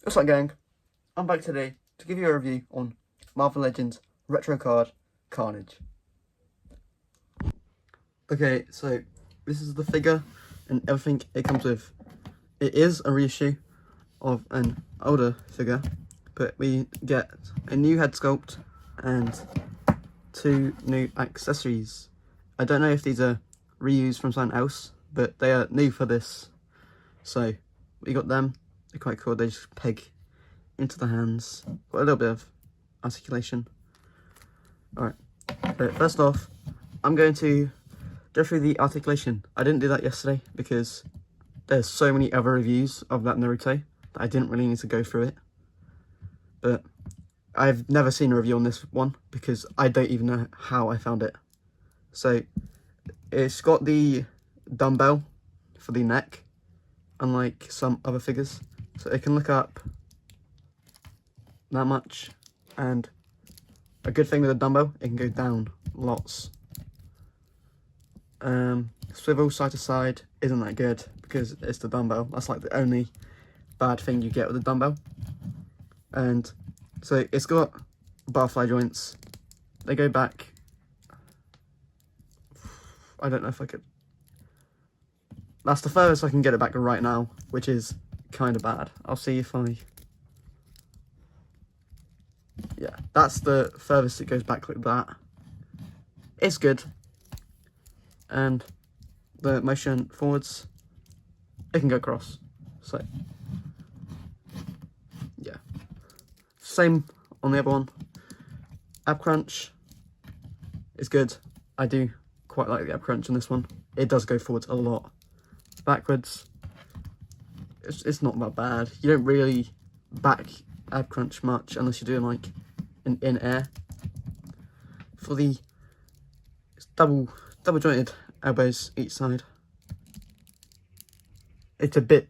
What's up, gang? I'm back today to give you a review on Marvel Legends retro card Carnage. Okay, so this is the figure and everything it comes with. It is a reissue of an older figure, but we get a new head sculpt and 2 new accessories. I don't know if these are reused from something else, but they are new for this. So we got them. They're quite cool. They just peg into the hands. Got a little bit of articulation. Alright, so first off, I'm going to go through the articulation. I didn't do that yesterday because there's so many other reviews of that Naruto that I didn't really need to go through it. But I've never seen a review on this one because I don't even know how I found it. So it's got the dumbbell for the neck, unlike some other figures. So it can look up that much, and a good thing with a dumbbell, it can go down lots. Swivel side to side isn't that good because it's the dumbbell. That's like the only bad thing you get with a dumbbell. And so it's got butterfly joints. They go back, I don't know if I could, that's the furthest I can get it back right now, which is kind of bad. I'll see if yeah, that's the furthest it goes back like that. It's good. And the motion forwards, it can go across. So yeah, same on the other one. Ab crunch is good. I do quite like the ab crunch on this one. It does go forwards a lot. Backwards, it's not that bad. You don't really back ab crunch much unless you're doing like an in air. For the double jointed elbows each side, it's a bit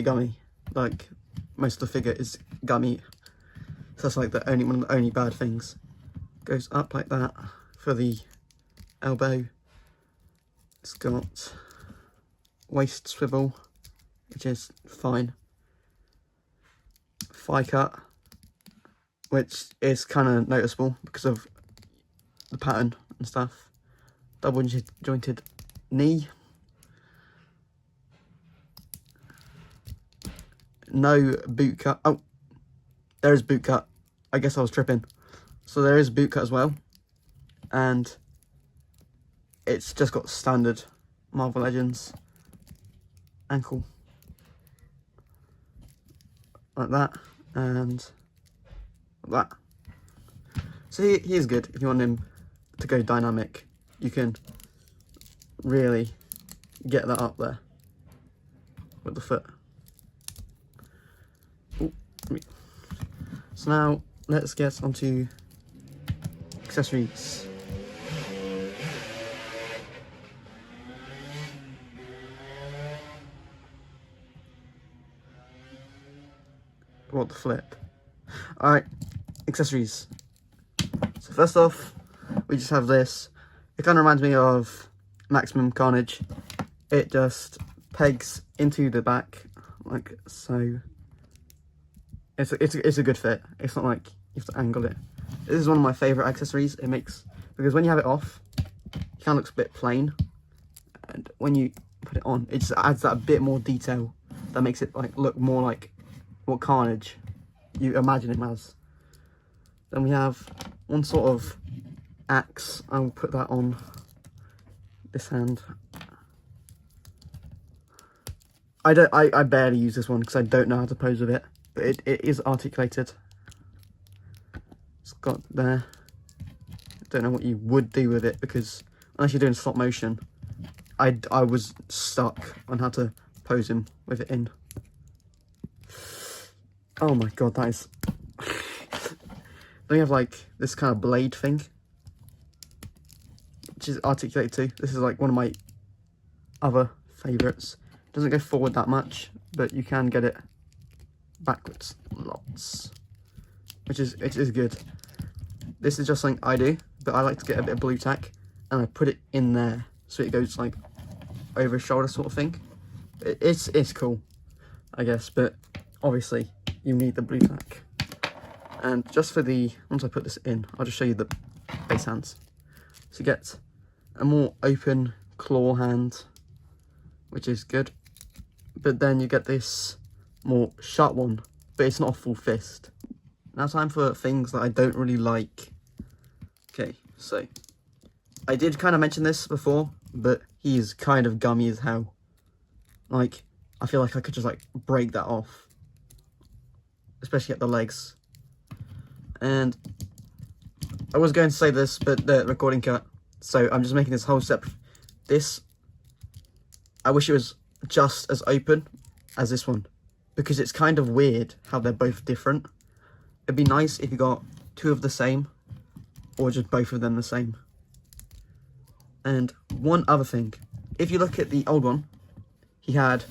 gummy. Like most of the figure is gummy, so that's like one of the only bad things. Goes up like that for the elbow. It's got waist swivel, which is fine. Thigh cut, which is kind of noticeable because of the pattern and stuff. Double jointed knee. No boot cut. Oh, there is boot cut. I guess I was tripping. So there is boot cut as well. And it's just got standard Marvel Legends ankle. Like that. And like that. So he is good if you want him to go dynamic. You can really get that up there with the foot. Ooh. So now let's get onto accessories. What the flip. Alright, accessories. So first off, we just have this. It kind of reminds me of Maximum Carnage. It just pegs into the back like so. It's a good fit. It's not like you have to angle it. This is one of my favourite accessories. It makes, because when you have it off, it kind of looks a bit plain, and when you put it on, it just adds that bit more detail that makes it like look more like what Carnage you imagine him as. Then we have one sort of axe. I'll put that on this hand. I barely use this one because I don't know how to pose with it, but it is articulated. It's got there. I don't know what you would do with it because unless you're doing stop motion, I was stuck on how to pose him with it in. Oh my god, that is. Then we have like this kind of blade thing, which is articulated too. This is like one of my other favourites. Doesn't go forward that much, but you can get it backwards lots, which is good. This is just something I do, but I like to get a bit of blue tack and I put it in there so it goes like over his shoulder sort of thing. It's cool, I guess, but obviously you need the blue tack. And just for the, once I put this in, I'll just show you the base hands. So you get a more open claw hand, which is good. But then you get this more sharp one, but it's not a full fist. Now time for things that I don't really like. Okay, so I did kind of mention this before, but he's kind of gummy as hell. Like, I feel like I could just like break that off, especially at the legs. And I was going to say this, but the recording cut, so I'm just making this whole step. This, I wish it was just as open as this one, because it's kind of weird how they're both different. It'd be nice if you got two of the same, or just both of them the same. And one other thing, if you look at the old one, he had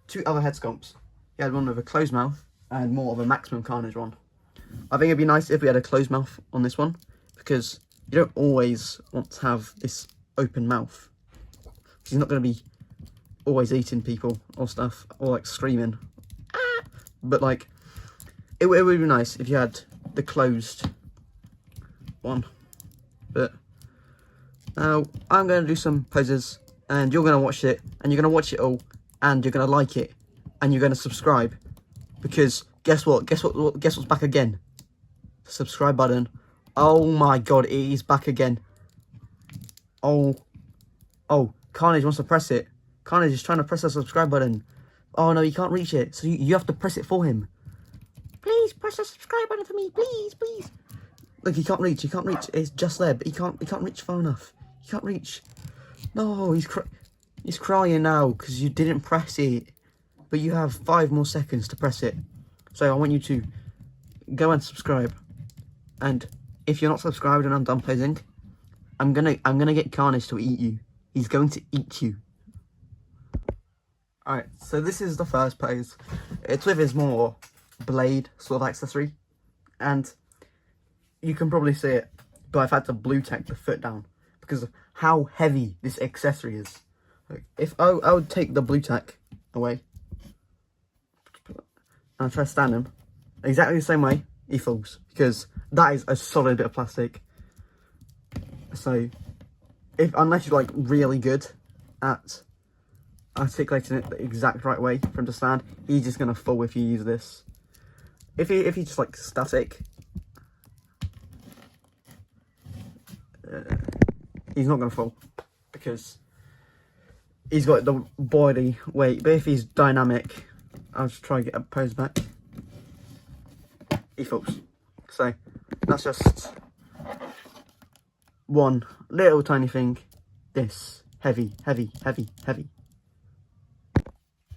two other head sculpts. He had one with a closed mouth and more of a maximum Carnage one. I think it'd be nice if we had a closed mouth on this one, because you don't always want to have this open mouth. He's not going to be always eating people or stuff, or like screaming. But like, it would be nice if you had the closed one. But now I'm going to do some poses, and you're going to watch it, and you're going to watch it all, and you're going to like it, and you're going to subscribe, because guess what? Guess what's back again? The subscribe button. Oh my god, it is back again. Oh, Carnage wants to press it. Carnage is trying to press the subscribe button. Oh no, he can't reach it, so you have to press it for him. Please press the subscribe button for me, please, please. Look, he can't reach. It's just there, but he can't reach far enough. He can't reach. No, he's crying now because you didn't press it. But you have 5 more seconds to press it. So I want you to go and subscribe. And if you're not subscribed and I'm done posing, I'm gonna get Carnage to eat you. He's going to eat you. Alright, so this is the first pose. It's with his more blade sort of accessory. And you can probably see it, but I've had to blue tack the foot down because of how heavy this accessory is. Like, if I would take the blue tack away and I try to stand him exactly the same way, he falls, because that is a solid bit of plastic. So unless you're like really good at articulating it the exact right way for him to stand, he's just gonna fall if you use this. If he's just like static, he's not gonna fall because he's got the body weight. But if he's dynamic, I'll just try to get a pose back. He falls. So that's just one little tiny thing. This heavy.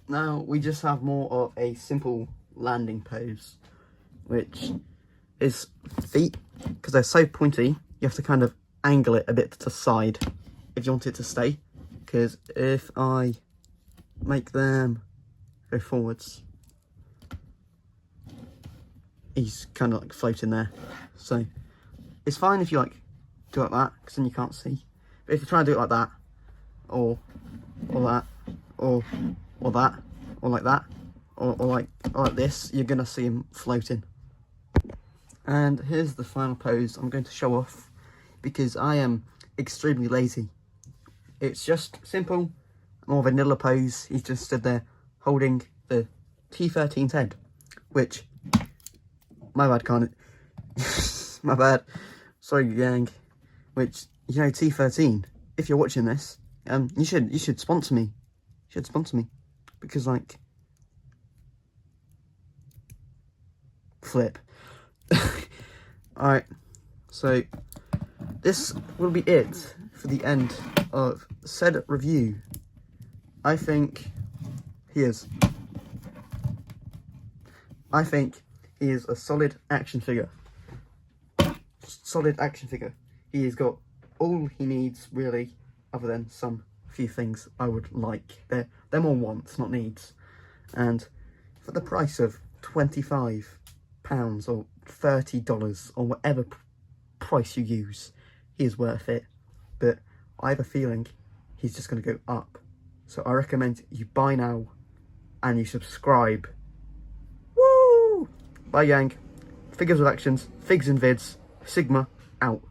Now we just have more of a simple landing pose, which is feet, because they're so pointy, you have to kind of angle it a bit to the side if you want it to stay. Because if I make them go forwards, he's kind of like floating there. So it's fine if you like do it like that, because then you can't see. But if you try and do it like that, or that, or that, or like that, or like this, you're gonna see him floating. And here's the final pose I'm going to show off, because I am extremely lazy. It's just simple, more vanilla pose. He's just stood there holding the T13's head, which, my bad, Carnage. My bad. Sorry, gang. Which, you know, T13, if you're watching this, you should sponsor me. You should sponsor me. Because, like, flip. Alright, so this will be it for the end of said review. I think he is a solid action figure. Solid action figure. He has got all he needs, really, other than some few things I would like. They're more wants, not needs. And for the price of £25 or $30 or whatever price you use, he is worth it. But I have a feeling he's just going to go up. So I recommend you buy now and you subscribe. Woo! Bye, Yang. Figures with actions. Figs and vids. Sigma out.